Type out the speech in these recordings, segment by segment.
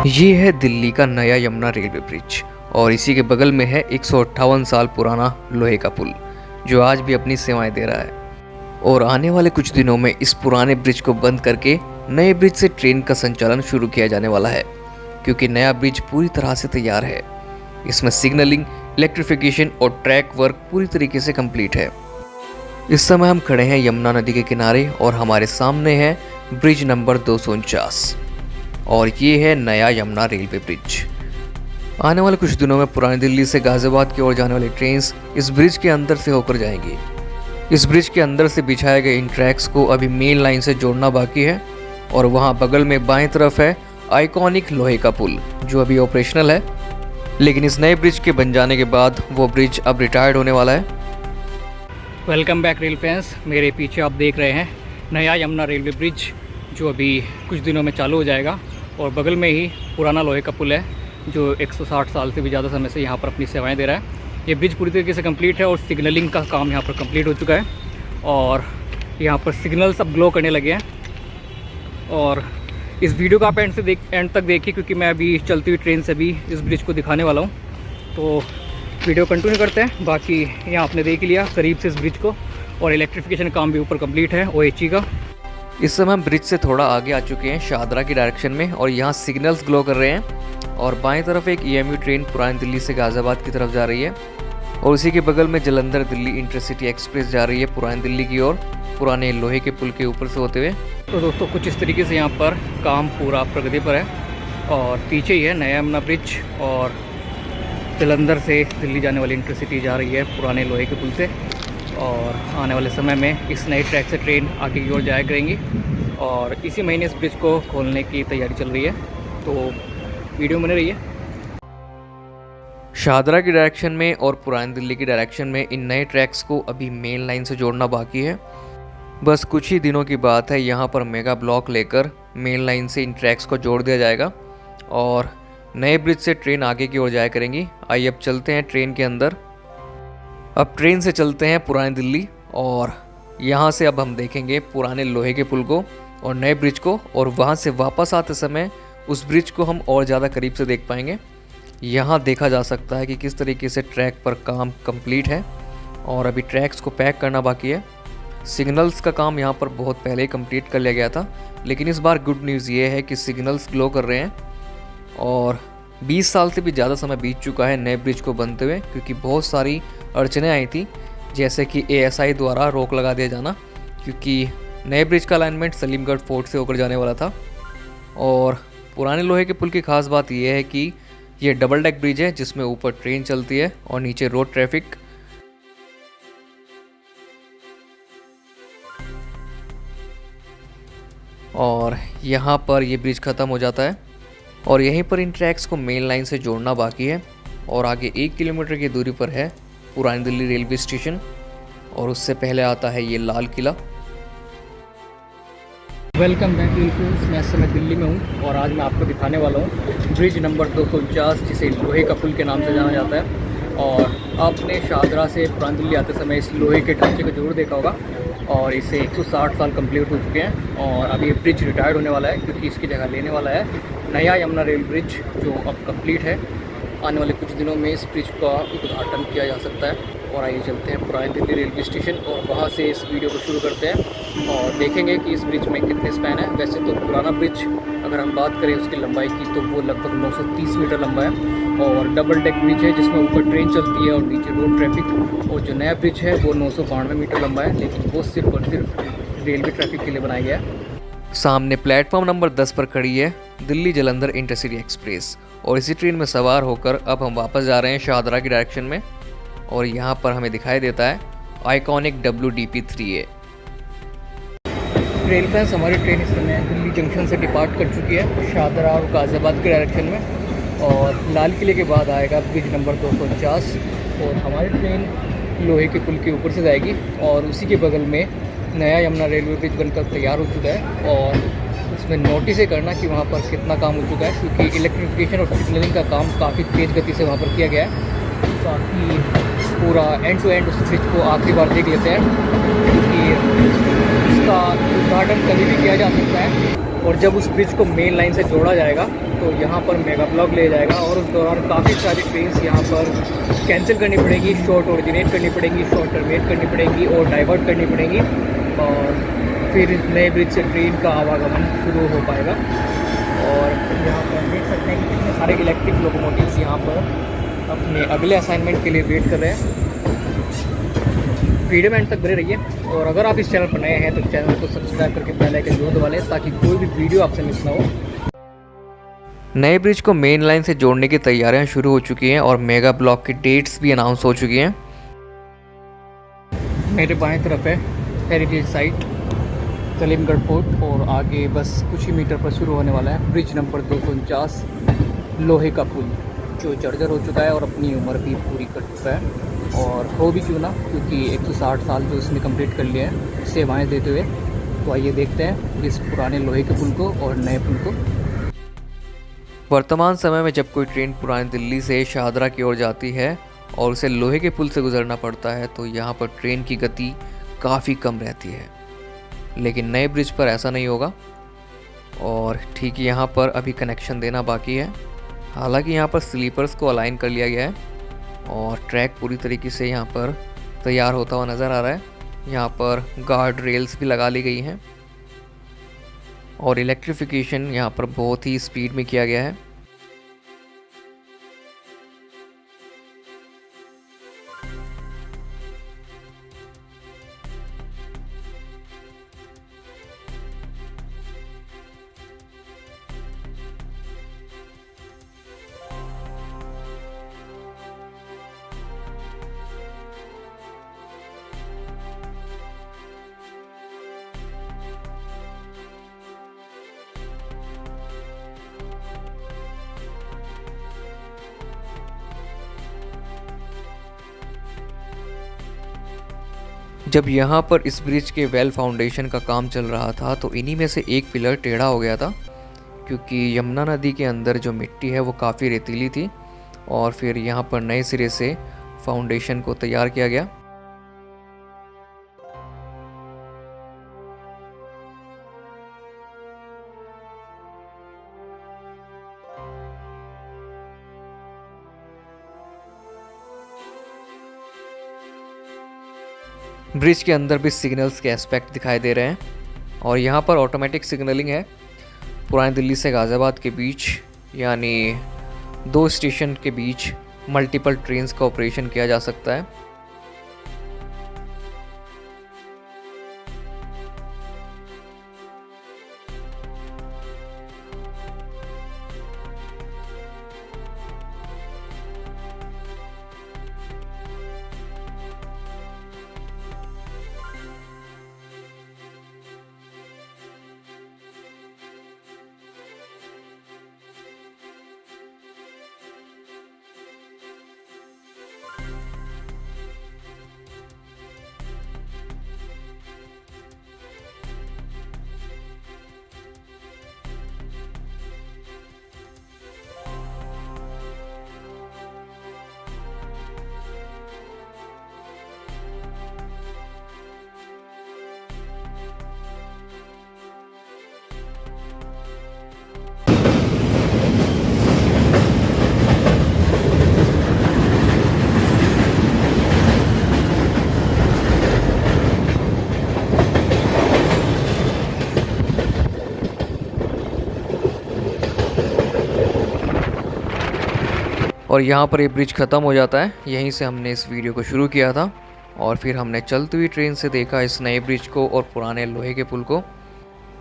ये है दिल्ली का नया यमुना रेलवे ब्रिज और इसी के बगल में है 158 साल पुराना लोहे का पुल जो आज भी अपनी सेवाएं दे रहा है। और आने वाले कुछ दिनों में इस पुराने ब्रिज को बंद करके नए ब्रिज से ट्रेन का संचालन शुरू किया जाने वाला है, क्योंकि नया ब्रिज पूरी तरह से तैयार है। इसमें सिग्नलिंग, इलेक्ट्रिफिकेशन और ट्रैक वर्क पूरी तरीके से कंप्लीट है। इस समय हम खड़े हैं यमुना नदी के किनारे और हमारे सामने है ब्रिज नंबर 249 और ये है नया यमुना रेलवे ब्रिज। आने वाले कुछ दिनों में पुरानी दिल्ली से गाजियाबाद की ओर जाने वाली ट्रेन्स इस ब्रिज के अंदर से होकर जाएंगी। इस ब्रिज के अंदर से बिछाए गए इन ट्रैक्स को अभी मेन लाइन से जोड़ना बाकी है और वहाँ बगल में बाएं तरफ है आइकॉनिक लोहे का पुल जो अभी ऑपरेशनल है, लेकिन इस नए ब्रिज के बन जाने के बाद वो ब्रिज अब रिटायर्ड होने वाला है। Welcome back rail fans. मेरे पीछे आप देख रहे हैं नया यमुना रेलवे ब्रिज जो अभी कुछ दिनों में चालू हो जाएगा और बगल में ही पुराना लोहे का पुल है जो 160 साल से भी ज़्यादा समय से यहाँ पर अपनी सेवाएं दे रहा है। ये ब्रिज पूरी तरीके से कंप्लीट है और सिग्नलिंग का काम यहाँ पर कंप्लीट हो चुका है और यहाँ पर सिग्नल्स अब ग्लो करने लगे हैं। और इस वीडियो को आप एंड तक देखिए क्योंकि मैं अभी चलती हुई ट्रेन से भी इस ब्रिज को दिखाने वाला हूँ। तो वीडियो कंटिन्यू करते हैं। बाकी यहाँ आपने देख लिया करीब से इस ब्रिज को और इलेक्ट्रिफिकेशन काम भी ऊपर कंप्लीट है OHE का। इस समय हम ब्रिज से थोड़ा आगे आ चुके हैं शाहदरा की डायरेक्शन में और यहाँ सिग्नल्स ग्लो कर रहे हैं और बाएं तरफ एक EMU ट्रेन पुरानी दिल्ली से गाजियाबाद की तरफ जा रही है और उसी के बगल में जलंधर दिल्ली इंटरसिटी एक्सप्रेस जा रही है पुरानी दिल्ली की ओर, पुराने लोहे के पुल के ऊपर से होते हुए। तो दोस्तों कुछ इस तरीके से यहाँ पर काम पूरा प्रगति पर है और पीछे ही है नया यमुना ब्रिज और जलंधर से दिल्ली जाने वाली इंटरसिटी जा रही है पुराने लोहे के पुल से और आने वाले समय में इस नए ट्रैक से ट्रेन आगे की ओर जाया करेंगी और इसी महीने इस ब्रिज को खोलने की तैयारी चल रही है। तो वीडियो बने रहिए। शाहदरा की डायरेक्शन में और पुरानी दिल्ली की डायरेक्शन में इन नए ट्रैक्स को अभी मेन लाइन से जोड़ना बाकी है। बस कुछ ही दिनों की बात है, यहाँ पर मेगा ब्लॉक लेकर मेन लाइन से इन ट्रैक्स को जोड़ दिया जाएगा और नए ब्रिज से ट्रेन आगे की ओर जाया करेंगी। आइए अब चलते हैं ट्रेन के अंदर। अब ट्रेन से चलते हैं पुरानी दिल्ली और यहाँ से अब हम देखेंगे पुराने लोहे के पुल को और नए ब्रिज को और वहाँ से वापस आते समय उस ब्रिज को हम और ज़्यादा करीब से देख पाएंगे। यहाँ देखा जा सकता है कि किस तरीके से ट्रैक पर काम कंप्लीट है और अभी ट्रैक्स को पैक करना बाकी है। सिग्नल्स का काम यहाँ पर बहुत पहले ही कंप्लीट कर लिया गया था, लेकिन इस बार गुड न्यूज़ ये है कि सिग्नल्स ग्लो कर रहे हैं और 20 साल से भी ज़्यादा समय बीत चुका है नए ब्रिज को बनते हुए, क्योंकि बहुत सारी अड़चनें आई थी जैसे कि ASI द्वारा रोक लगा दिया जाना, क्योंकि नए ब्रिज का अलाइनमेंट सलीमगढ़ फोर्ट से होकर जाने वाला था। और पुराने लोहे के पुल की खास बात यह है कि ये डबल डेक ब्रिज है जिसमें ऊपर ट्रेन चलती है और नीचे रोड ट्रैफिक। और यहाँ पर ये ब्रिज ख़त्म हो जाता है और यहीं पर इन ट्रैक्स को मेन लाइन से जोड़ना बाकी है और आगे 1 किलोमीटर की दूरी पर है पुरानी दिल्ली रेलवे स्टेशन और उससे पहले आता है ये Lal Qila. Welcome back rail fans. मैं इस समय दिल्ली में हूँ और आज मैं आपको दिखाने वाला हूँ ब्रिज नंबर 249 जिसे लोहे का पुल के नाम से जाना जाता है। और आपने शाहदरा से पुरानी दिल्ली आते समय इस लोहे के ढांचे को जरूर देखा होगा और इसे 160 साल कंप्लीट हो चुके हैं और अभी ये ब्रिज रिटायर्ड होने वाला है क्योंकि इसकी जगह लेने वाला है नया यमुना रेल ब्रिज जो अब कंप्लीट है। आने वाले कुछ दिनों में इस ब्रिज का उद्घाटन किया जा सकता है। और आइए चलते हैं पुरानी दिल्ली रेलवे स्टेशन और वहाँ से इस वीडियो को शुरू करते हैं और देखेंगे कि इस ब्रिज में कितने स्पैन है। वैसे तो पुराना ब्रिज अगर हम बात करें उसकी लंबाई की तो वो लगभग 930 मीटर लंबा है और डबल डेक ब्रिज है जिसमें ऊपर ट्रेन चलती है और नीचे रोड ट्रैफिक। और जो नया ब्रिज है वो 992 मीटर लंबा है, लेकिन वो सिर्फ और सिर्फ रेलवे ट्रैफिक के लिए बनाया गया है। सामने प्लेटफॉर्म नंबर 10 पर खड़ी है दिल्ली जलंधर इंटरसिटी एक्सप्रेस और इसी ट्रेन में सवार होकर अब हम वापस जा रहे हैं शाहदरा की डायरेक्शन में और यहाँ पर हमें दिखाई देता है आइकॉनिक WDP-3A। रेल फैंस, हमारी ट्रेन इस समय दिल्ली जंक्शन से डिपार्ट कर चुकी है शाहदरा और गाजियाबाद के डायरेक्शन में और लाल किले के बाद आएगा ब्रिज नंबर 249 और हमारी ट्रेन लोहे के पुल के ऊपर से जाएगी और उसी के बगल में नया यमुना रेलवे ब्रिज बनकर तैयार हो चुका है और उसमें नोटिस करना कि वहाँ पर कितना काम हो चुका है, क्योंकि इलेक्ट्रिफिकेशन और सिग्नलिंग का काम काफ़ी तेज़ गति से वहाँ पर किया गया है। ताकि पूरा एंड टू एंड उस ब्रिज को आखिरी बार देख लेते हैं, क्योंकि इसका उद्घाटन कभी भी किया जा सकता है और जब उस ब्रिज को मेन लाइन से जोड़ा जाएगा तो यहाँ पर मेगा ब्लॉक ले जाएगा और उस दौरान काफ़ी सारी ट्रेन यहाँ पर कैंसिल करनी पड़ेगी, शॉर्ट ओरिजिनेट करनी पड़ेगी, शॉर्ट टर्मिनेट करनी पड़ेगी और डाइवर्ट करनी पड़ेगी, और फिर नए ब्रिज से ट्रेन का आवागमन शुरू हो पाएगा। और यहाँ पर देख सकते हैं कि कितने सारे इलेक्ट्रिक लोकोमोटिव्स यहाँ पर अपने अगले असाइनमेंट के लिए वेट कर रहे हैं। वीडियो में एंड तक बने रहिए, और अगर आप इस चैनल पर नए हैं तो चैनल को सब्सक्राइब करके बेल आइकन जरूर दबा लें ताकि कोई भी वीडियो आपसे मिस ना हो। नए ब्रिज को मेन लाइन से जोड़ने की तैयारियां शुरू हो चुकी हैं और मेगा ब्लॉक की डेट्स भी अनाउंस हो चुकी हैं। मेरे बाएं तरफ है हेरिटेज साइट कलीमगढ़ फोर्ट, और आगे बस कुछ ही मीटर पर शुरू होने वाला है ब्रिज नंबर 249 लोहे का पुल, जो जर्जर हो चुका है और अपनी उम्र भी पूरी कर चुका है। और हो भी क्यों ना, क्योंकि 160 साल जो इसने कंप्लीट कर लिया है सेवाएं देते हुए। तो आइए देखते हैं इस पुराने लोहे के पुल को और नए पुल को। वर्तमान समय में जब कोई ट्रेन पुरानी दिल्ली से शाहदरा की ओर जाती है और उसे लोहे के पुल से गुजरना पड़ता है तो यहाँ पर ट्रेन की गति काफ़ी कम रहती है, लेकिन नए ब्रिज पर ऐसा नहीं होगा। और ठीक यहाँ पर अभी कनेक्शन देना बाकी है। हालांकि यहाँ पर स्लीपर्स को अलाइन कर लिया गया है और ट्रैक पूरी तरीके से यहाँ पर तैयार होता हुआ नज़र आ रहा है। यहाँ पर गार्ड रेल्स भी लगा ली गई हैं और इलेक्ट्रिफिकेशन यहाँ पर बहुत ही स्पीड में किया गया है। जब यहाँ पर इस ब्रिज के वेल फाउंडेशन का काम चल रहा था तो इन्हीं में से एक पिलर टेढ़ा हो गया था, क्योंकि यमुना नदी के अंदर जो मिट्टी है वो काफ़ी रेतीली थी और फिर यहाँ पर नए सिरे से फाउंडेशन को तैयार किया गया। ब्रिज के अंदर भी सिग्नल्स के एस्पेक्ट दिखाई दे रहे हैं और यहाँ पर ऑटोमेटिक सिग्नलिंग है। पुरानी दिल्ली से गाज़ियाबाद के बीच, यानी 2 स्टेशन के बीच मल्टीपल ट्रेन्स का ऑपरेशन किया जा सकता है। और यहाँ पर ये ब्रिज ख़त्म हो जाता है। यहीं से हमने इस वीडियो को शुरू किया था और फिर हमने चलती हुई ट्रेन से देखा इस नए ब्रिज को और पुराने लोहे के पुल को।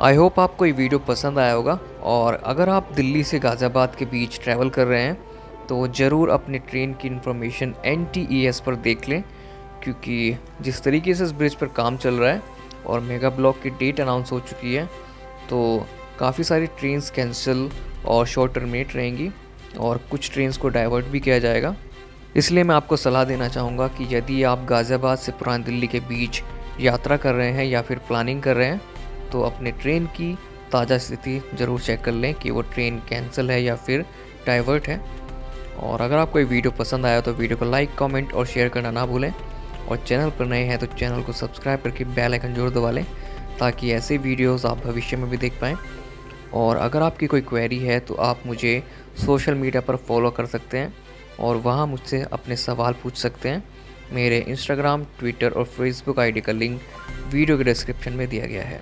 आई होप आपको ये वीडियो पसंद आया होगा, और अगर आप दिल्ली से गाज़ियाबाद के बीच ट्रैवल कर रहे हैं तो ज़रूर अपने ट्रेन की इन्फॉर्मेशन NTES पर देख लें, क्योंकि जिस तरीके से इस ब्रिज पर काम चल रहा है और मेगा ब्लॉक की डेट अनाउंस हो चुकी है तो काफ़ी सारी ट्रेन्स कैंसिल और शॉर्ट टर्मिनेट रहेंगी और कुछ ट्रेन्स को डाइवर्ट भी किया जाएगा। इसलिए मैं आपको सलाह देना चाहूँगा कि यदि आप गाज़ियाबाद से पुरानी दिल्ली के बीच यात्रा कर रहे हैं या फिर प्लानिंग कर रहे हैं तो अपने ट्रेन की ताज़ा स्थिति ज़रूर चेक कर लें कि वो ट्रेन कैंसिल है या फिर डाइवर्ट है। और अगर आपको ये वीडियो पसंद आया तो वीडियो को लाइक, कमेंट और शेयर करना ना भूलें, और चैनल पर नए हैं तो चैनल को सब्सक्राइब करके बेल आइकन जरूर दबा लें ताकि ऐसे वीडियोस आप भविष्य में भी देख पाएँ। और अगर आपकी कोई क्वेरी है तो आप मुझे सोशल मीडिया पर फॉलो कर सकते हैं और वहाँ मुझसे अपने सवाल पूछ सकते हैं। मेरे इंस्टाग्राम, ट्विटर और फेसबुक आईडी का लिंक वीडियो के डिस्क्रिप्शन में दिया गया है।